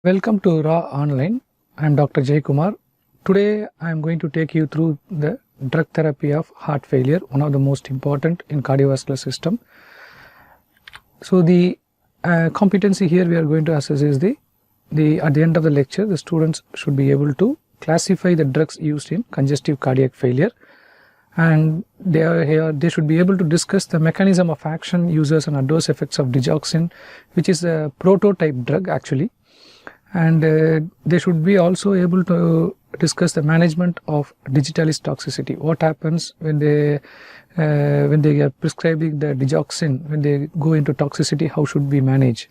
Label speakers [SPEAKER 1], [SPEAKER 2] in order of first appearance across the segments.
[SPEAKER 1] Welcome to Raaonline. I am Dr. Jay Kumar. Today I am going to take you through the drug therapy of heart failure, one of the most important in cardiovascular system. So the competency here we are going to assess is at the end of the lecture the students should be able to classify the drugs used in congestive cardiac failure, and they should be able to discuss the mechanism of action, uses and adverse effects of digoxin, which is a prototype drug actually. And they should be also able to discuss the management of digitalis toxicity. What happens when they are prescribing the digoxin, when they go into toxicity, how should we manage?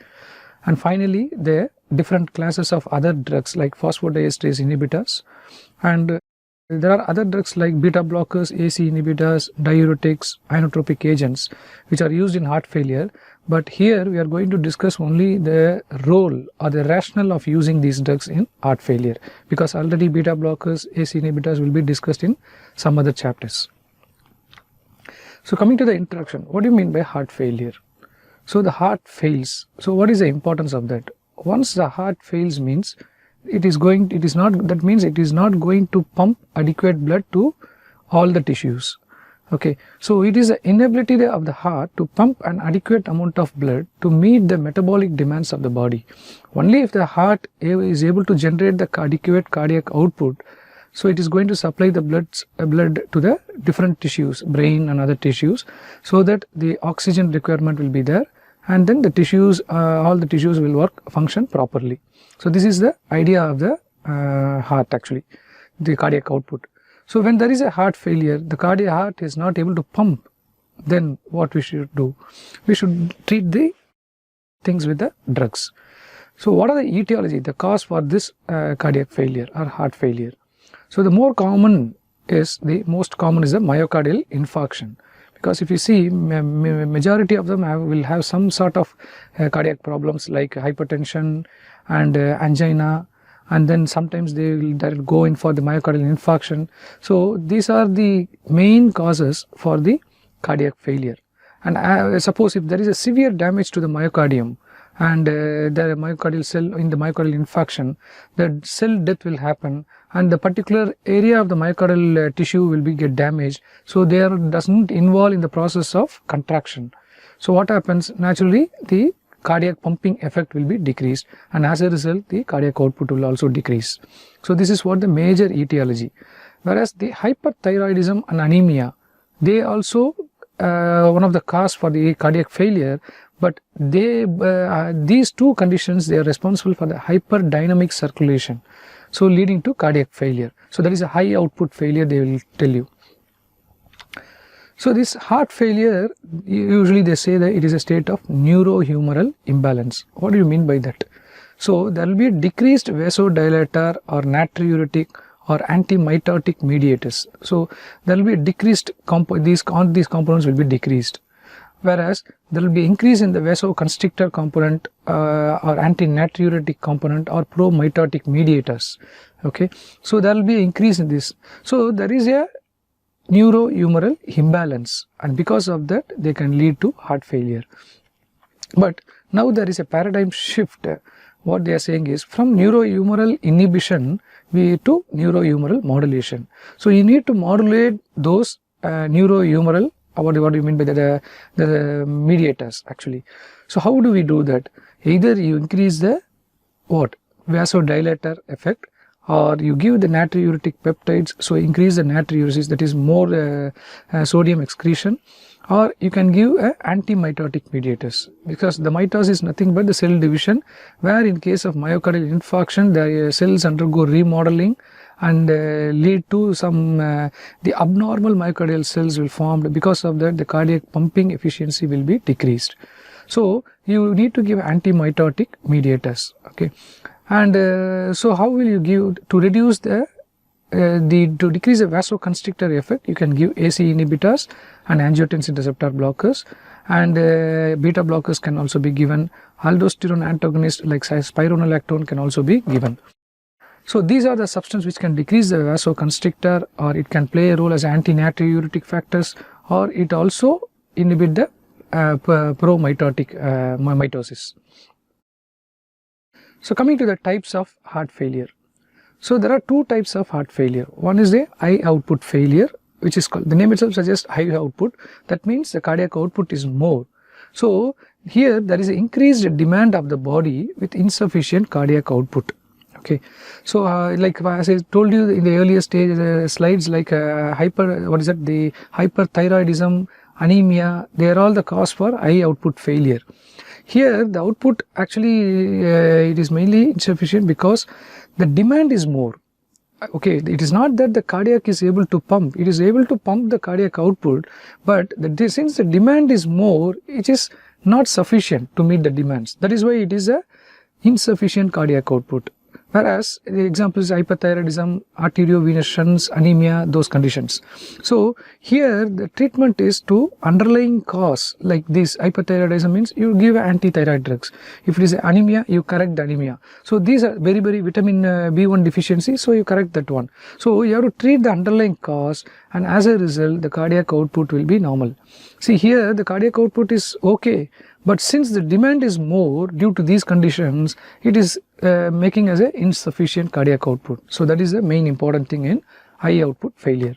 [SPEAKER 1] And finally, the different classes of other drugs like phosphodiesterase inhibitors, and there are other drugs like beta blockers, AC inhibitors, diuretics, inotropic agents which are used in heart failure. But here we are going to discuss only the role or the rationale of using these drugs in heart failure, because already beta blockers, AC inhibitors will be discussed in some other chapters. So coming to the introduction, what do you mean by heart failure? So the heart fails. So what is the importance of that? Once the heart fails means it is not going to pump adequate blood to all the tissues. Okay, so it is the inability of the heart to pump an adequate amount of blood to meet the metabolic demands of the body. Only if the heart is able to generate the adequate cardiac output, so it is going to supply the blood to the different tissues, brain and other tissues, so that the oxygen requirement will be there, and then the tissues, all the tissues will function properly. So this is the idea of the heart actually, the cardiac output. So when there is a heart failure, the cardiac heart is not able to pump, then what we should do? We should treat the things with the drugs. So what are the etiology, the cause for this cardiac failure or heart failure? So the most common is the myocardial infarction. Because if you see, majority of them will have some sort of cardiac problems like hypertension and angina, and then sometimes they will go in for the myocardial infarction. So these are the main causes for the cardiac failure. And suppose if there is a severe damage to the myocardium and the myocardial cell in the myocardial infarction, the cell death will happen, and the particular area of the myocardial tissue will get damaged. So there doesn't involve in the process of contraction. So what happens? Naturally, the cardiac pumping effect will be decreased, and as a result the cardiac output will also decrease. So this is what the major etiology. Whereas the hyperthyroidism and anemia, they also one of the cause for the cardiac failure, but these two conditions, they are responsible for the hyperdynamic circulation, so leading to cardiac failure. So that is a high output failure, they will tell you. So this heart failure, usually they say that it is a state of neurohumeral imbalance. What do you mean by that? So there will be a decreased vasodilator or natriuretic or antimitotic mediators. So there will be a decreased these components will be decreased, whereas there will be increase in the vasoconstrictor component or anti-natriuretic component or pro-mitotic mediators. Okay, so there will be an increase in this. So there is a neurohumeral imbalance, and because of that they can lead to heart failure. But now there is a paradigm shift. What they are saying is from neurohumeral inhibition to neurohumeral modulation. So you need to modulate those neurohumeral, what do you mean by the mediators actually. So how do we do that? Either you increase the vasodilator effect, or you give the natriuretic peptides, so increase the natriuresis, that is more sodium excretion, or you can give anti-mitotic mediators, because the mitosis is nothing but the cell division, where in case of myocardial infarction the cells undergo remodeling and lead to some the abnormal myocardial cells will form. Because of that the cardiac pumping efficiency will be decreased. So you need to give anti-mitotic mediators. Okay. And so how will you give to reduce to decrease the vasoconstrictor effect? You can give AC inhibitors and angiotensin receptor blockers, and beta blockers can also be given. Aldosterone antagonist like spironolactone can also be given. So these are the substances which can decrease the vasoconstrictor, or it can play a role as anti-natriuretic factors, or it also inhibit the pro-mitotic mitosis. So coming to the types of heart failure. So there are two types of heart failure. One is the high output failure, which is called, the name itself suggests high output. That means the cardiac output is more. So here there is increased demand of the body with insufficient cardiac output. Okay, so like as I told you in the earlier stage slides, like the hyperthyroidism, anemia, they are all the cause for high output failure. Here the output actually it is mainly insufficient because the demand is more. Okay, it is not that the cardiac is able to pump, it is able to pump the cardiac output, but since the demand is more, it is not sufficient to meet the demands. That is why it is a insufficient cardiac output. Whereas the example is hyperthyroidism, arteriovenous shunts, anemia, those conditions. So here the treatment is to underlying cause, like this hyperthyroidism means you give anti-thyroid drugs. If it is anemia, you correct the anemia. So these are very vitamin B1 deficiency, so you correct that one. So you have to treat the underlying cause, and as a result the cardiac output will be normal. See, here the cardiac output is okay, but since the demand is more due to these conditions, it is making as a insufficient cardiac output. So that is the main important thing in high output failure.